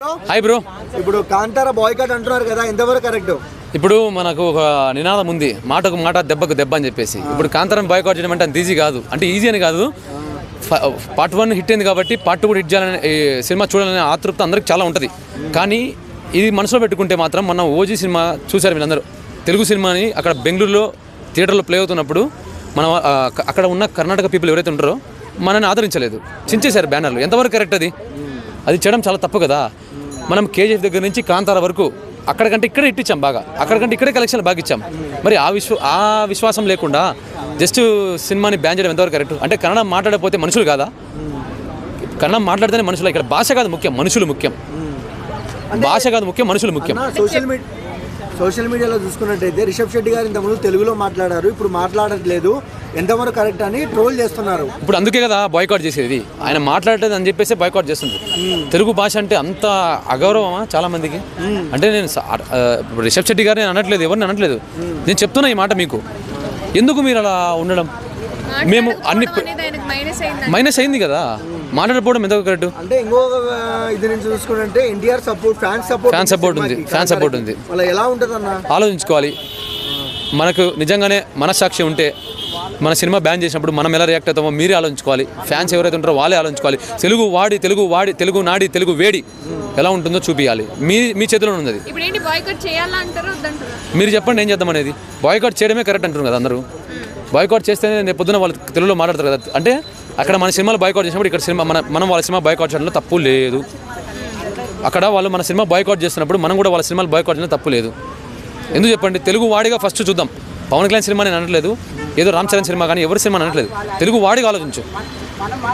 Hi bro. ఇప్పుడు Kantara boycott అంటున్నారు కదా, ఎంతవరకు కరెక్ట్? ఇప్పుడు మనకు ఒక నినాదం ఉంది, మాటకు మాట దెబ్బకు దెబ్బ అని చెప్పేసి. ఇప్పుడు కాంతారం బాయ్కాట్ చేయడం అంటే అంత ఈజీ కాదు, అంటే ఈజీ అని కాదు. పార్ట్ 1 హిట్ అయింది కాబట్టి పార్ట్ 2 కూడా హిట్ చేయాలని, సినిమా చూడాలనే ఆతృప్తి అందరికి చాలా ఉంటుంది. కానీ ఇది మనసులో పెట్టుకుంటే మాత్రం మన ఓజీ సినిమా చూశారు వీళ్ళందరూ. తెలుగు సినిమాని అక్కడ బెంగళూరులో థియేటర్లో ప్లే అవుతున్నప్పుడు మన అక్కడ ఉన్న కర్ణాటక పీపుల్ ఎవరైతే ఉంటారో మనని ఆదరించలేదు, చించేశారు బ్యానర్లు. ఎంతవరకు కరెక్ట్ అది చేయడం చాలా తప్పు కదా. మనం కేజీఎఫ్ దగ్గర నుంచి కాంతార వరకు అక్కడికంటే ఇక్కడే ఇట్టించాం, బాగా అక్కడికంటే ఇక్కడే కలెక్షన్లు బాగా ఇచ్చాం. మరి ఆ విశ్వాసం లేకుండా జస్ట్ సినిమాని బ్యాన్ చేయడం ఎంతవరకు కరెక్ట్? అంటే కన్నడం మాట్లాడకపోతే మనుషులు కాదా? కన్నడం మాట్లాడితేనే మనుషులు. ఇక్కడ భాష కాదు ముఖ్యం, మనుషులు ముఖ్యం. భాష కాదు ముఖ్యం, మనుషులు ముఖ్యం. సోషల్ మీడియాలో చూసుకున్నట్టయితే రిషబ్ శెట్టి గారు ఇంతకుముందు తెలుగులో మాట్లాడారు, ఇప్పుడు మాట్లాడట్లేదు, ఎంతవరకు కరెక్ట్ అని ట్రోల్ చేస్తున్నారు. ఇప్పుడు అందుకే కదా బాయ్కాట్ చేసేది. ఆయన మాట్లాడలేదు అని చెప్పేసి బాయ్కాట్ చేస్తుంది. తెలుగు భాష అంటే అంత అగౌరవమా చాలా మందికి? అంటే నేను రిషబ్ శెట్టి గారు నేను అనట్లేదు, ఎవరిని అనట్లేదు, నేను చెప్తున్నా ఈ మాట మీకు. ఎందుకు మీరు అలా ఉండడం? మేము అన్ని మైనస్ అయింది కదా, మాట్లాడకపోవడం ఎంతవరకు కరెక్ట్? అంటే ఇంకొక ఇది నుంచి చూసుకుంటే ఎన్టీఆర్ ఫ్యాన్ సపోర్ట్ ఉంది. ఎలా ఉంటుంది అన్న? ఆలోచించుకోవాలి. మనకు నిజంగానే మనస్సాక్షి ఉంటే మన సినిమా బ్యాన్ చేసినప్పుడు మనం ఎలా రియాక్ట్ అవుతామో మీరే ఆలోచించుకోవాలి. ఫ్యాన్స్ ఎవరైతే ఉంటారో వాళ్ళే ఆలోచించుకోవాలి. తెలుగు నాడి తెలుగు వేడి ఎలా ఉంటుందో చూపించాలి. మీ చేతిలో ఉన్నది. మీరు చెప్పండి ఏం చేద్దాం అనేది. బాయ్కాట్ చేయడమే కరెక్ట్ అంటారు కదా అందరూ. బాయ్కాట్ చేస్తేనే రేపు పొద్దున వాళ్ళు తెలుగులో మాట్లాడతారు కదా. అంటే అక్కడ మన సినిమాలు బాయ్కాట్ చేసినప్పుడు ఇక్కడ సినిమా మనం వాళ్ళ సినిమా బాయ్కాట్ చేయడంలో తప్పు లేదు. అక్కడ వాళ్ళు మన సినిమా బాయ్కాట్ చేస్తున్నప్పుడు మనం కూడా వాళ్ళ సినిమాలు బాయ్కాట్ చేయడం తప్పు లేదు. ఎందుకు చెప్పండి? తెలుగు వాడిగా ఫస్ట్ చూద్దాం. పవన్ కళ్యాణ్ సినిమా నేను అనట్లేదు, ఏదో రామ్ చరణ్ సినిమా కానీ ఎవరి సినిమా అనట్లేదు. తెలుగు వాడిగా ఆలోచించు.